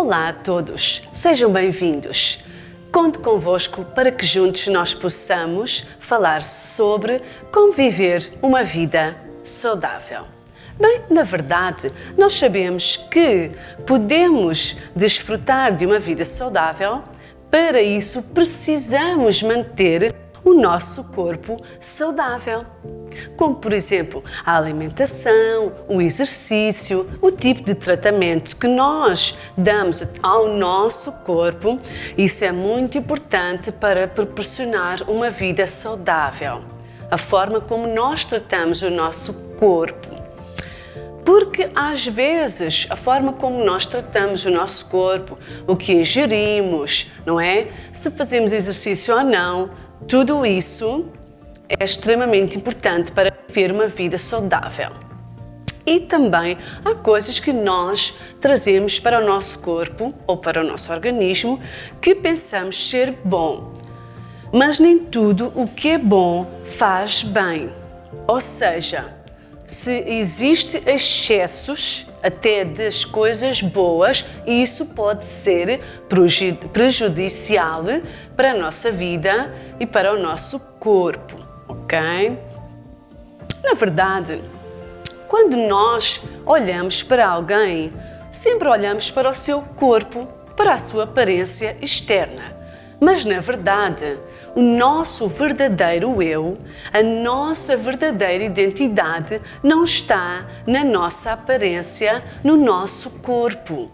Olá a todos, sejam bem-vindos. Conto convosco para que juntos nós possamos falar sobre como viver uma vida saudável. Bem, na verdade, nós sabemos que podemos desfrutar de uma vida saudável. Para isso, precisamos manter o nosso corpo saudável. Como, por exemplo, a alimentação, o exercício, o tipo de tratamento que nós damos ao nosso corpo. Isso é muito importante para proporcionar uma vida saudável. A forma como nós tratamos o nosso corpo. Porque às vezes a forma como nós tratamos o nosso corpo, o que ingerimos, não é? Se fazemos exercício ou não, tudo isso é extremamente importante para viver uma vida saudável. E também há coisas que nós trazemos para o nosso corpo ou para o nosso organismo que pensamos ser bom. Mas nem tudo o que é bom faz bem. Ou seja, se existe excessos até das coisas boas, isso pode ser prejudicial para a nossa vida e para o nosso corpo, ok? Na verdade, quando nós olhamos para alguém, sempre olhamos para o seu corpo, para a sua aparência externa. Mas, na verdade, o nosso verdadeiro eu, a nossa verdadeira identidade não está na nossa aparência, no nosso corpo.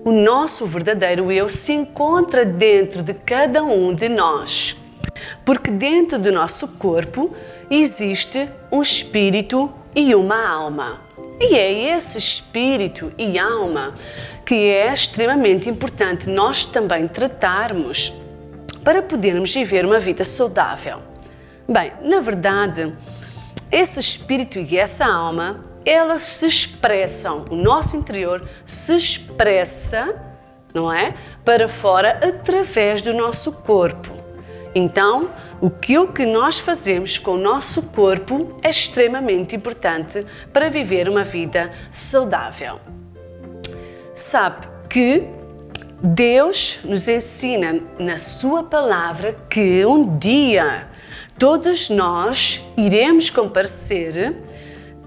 O nosso verdadeiro eu se encontra dentro de cada um de nós. Porque dentro do nosso corpo existe um espírito e uma alma. E é esse espírito e alma que é extremamente importante nós também tratarmos para podermos viver uma vida saudável. Bem, na verdade, esse espírito e essa alma, elas se expressam, o nosso interior se expressa, não é? Para fora através do nosso corpo. Então, o que nós fazemos com o nosso corpo é extremamente importante para viver uma vida saudável. Sabe que Deus nos ensina na sua palavra que um dia todos nós iremos comparecer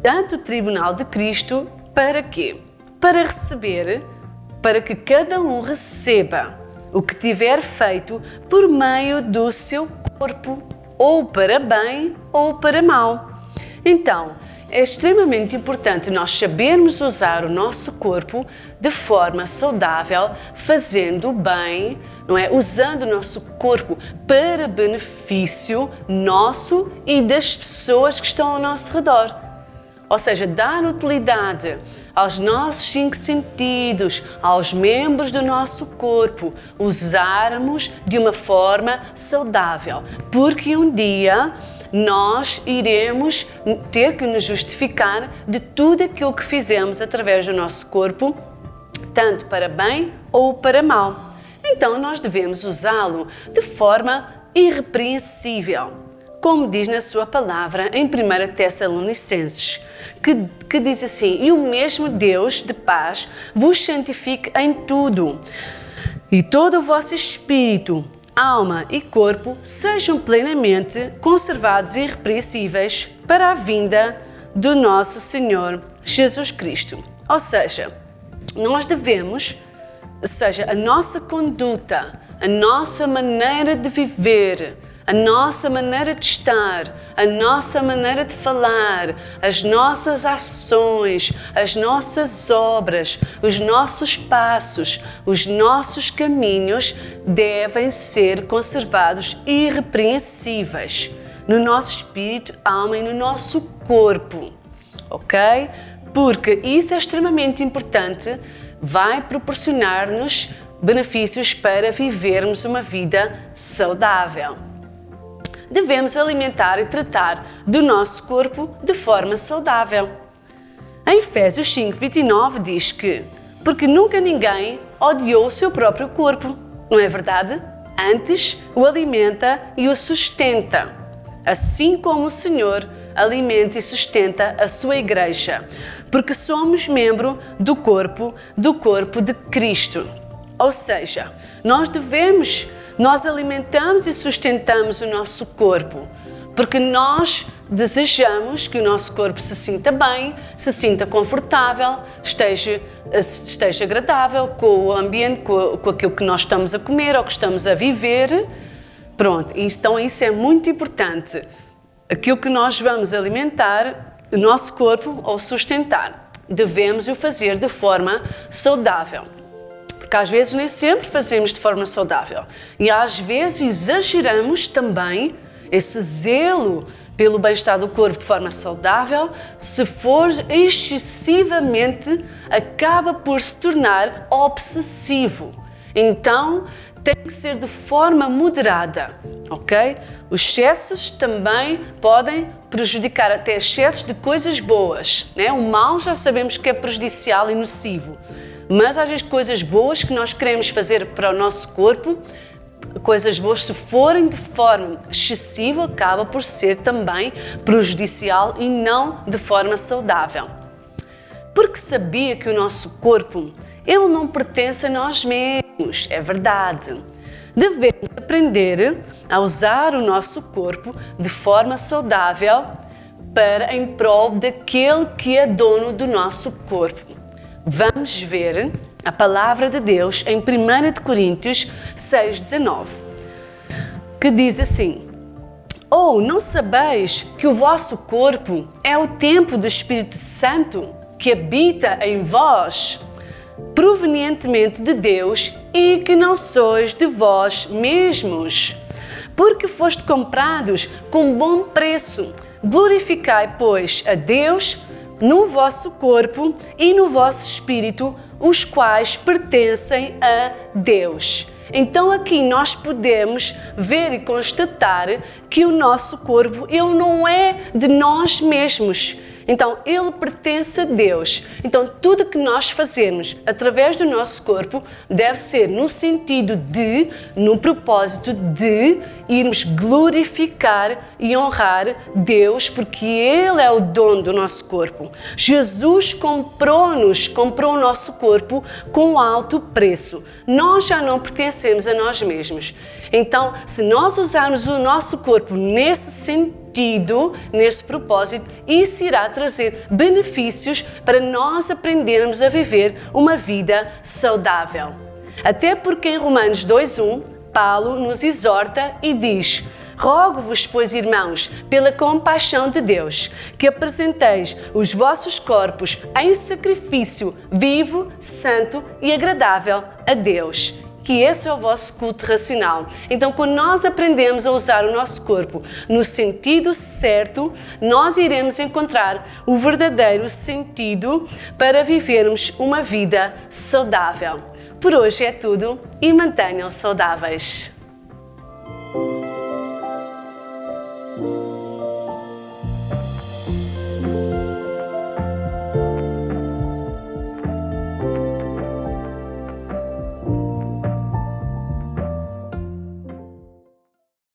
ante o tribunal de Cristo para quê? Para que cada um receba o que tiver feito por meio do seu corpo, ou para bem ou para mal. Então, é extremamente importante nós sabermos usar o nosso corpo de forma saudável, fazendo bem, não é? Usando o nosso corpo para benefício nosso e das pessoas que estão ao nosso redor. Ou seja, dar utilidade aos nossos 5 sentidos, aos membros do nosso corpo, usarmos de uma forma saudável. Porque um dia nós iremos ter que nos justificar de tudo aquilo que fizemos através do nosso corpo, tanto para bem ou para mal. Então nós devemos usá-lo de forma irrepreensível, como diz na sua palavra em 1 Tessalonicenses, que diz assim: e o mesmo Deus de paz vos santifique em tudo, e todo o vosso espírito, alma e corpo sejam plenamente conservados e irrepreensíveis para a vinda do nosso Senhor Jesus Cristo. Ou seja, nós devemos, a nossa conduta, a nossa maneira de viver, a nossa maneira de estar, a nossa maneira de falar, as nossas ações, as nossas obras, os nossos passos, os nossos caminhos devem ser conservados irrepreensíveis no nosso espírito, alma e no nosso corpo, ok? Porque isso é extremamente importante, vai proporcionar-nos benefícios para vivermos uma vida saudável. Devemos alimentar e tratar do nosso corpo de forma saudável. Em Efésios 5:29 diz que, porque nunca ninguém odiou o seu próprio corpo, não é verdade? Antes o alimenta e o sustenta, assim como o Senhor alimenta e sustenta a sua igreja, porque somos membro do corpo de Cristo. Ou seja, nós alimentamos e sustentamos o nosso corpo, porque nós desejamos que o nosso corpo se sinta bem, se sinta confortável, esteja agradável com o ambiente, com aquilo que nós estamos a comer ou que estamos a viver. Pronto, então isso é muito importante. Aquilo que nós vamos alimentar, o nosso corpo ou sustentar, devemos o fazer de forma saudável. Porque às vezes nem sempre fazemos de forma saudável. E às vezes exageramos também esse zelo pelo bem-estar do corpo de forma saudável. Se for excessivamente, acaba por se tornar obsessivo. Então, tem que ser de forma moderada, ok? Os excessos também podem prejudicar, até excessos de coisas boas, né? O mal já sabemos que é prejudicial e nocivo, mas às vezes coisas boas que nós queremos fazer para o nosso corpo, coisas boas, se forem de forma excessiva, acaba por ser também prejudicial e não de forma saudável. Porque sabia que o nosso corpo, ele não pertence a nós mesmos, é verdade. Devemos aprender a usar o nosso corpo de forma saudável em prol daquele que é dono do nosso corpo. Vamos ver a palavra de Deus em 1 Coríntios 6,19, que diz assim: Ou não sabeis que o vosso corpo é o templo do Espírito Santo que habita em vós, provenientemente de Deus, e que não sois de vós mesmos, porque foste comprados com bom preço. Glorificai, pois, a Deus no vosso corpo e no vosso espírito, os quais pertencem a Deus. Então aqui nós podemos ver e constatar que o nosso corpo, ele não é de nós mesmos. Então, ele pertence a Deus. Então, tudo que nós fazemos através do nosso corpo deve ser no sentido de, no propósito de irmos glorificar e honrar Deus, porque Ele é o dono do nosso corpo. Jesus comprou o nosso corpo com alto preço. Nós já não pertencemos a nós mesmos. Então, se nós usarmos o nosso corpo nesse sentido, nesse propósito, isso irá trazer benefícios para nós aprendermos a viver uma vida saudável. Até porque em Romanos 2:1, Paulo nos exorta e diz: Rogo-vos, pois, irmãos, pela compaixão de Deus, que apresenteis os vossos corpos em sacrifício vivo, santo e agradável a Deus. Que esse é o vosso culto racional. Então, quando nós aprendemos a usar o nosso corpo no sentido certo, nós iremos encontrar o verdadeiro sentido para vivermos uma vida saudável. Por hoje é tudo e mantenham-se saudáveis.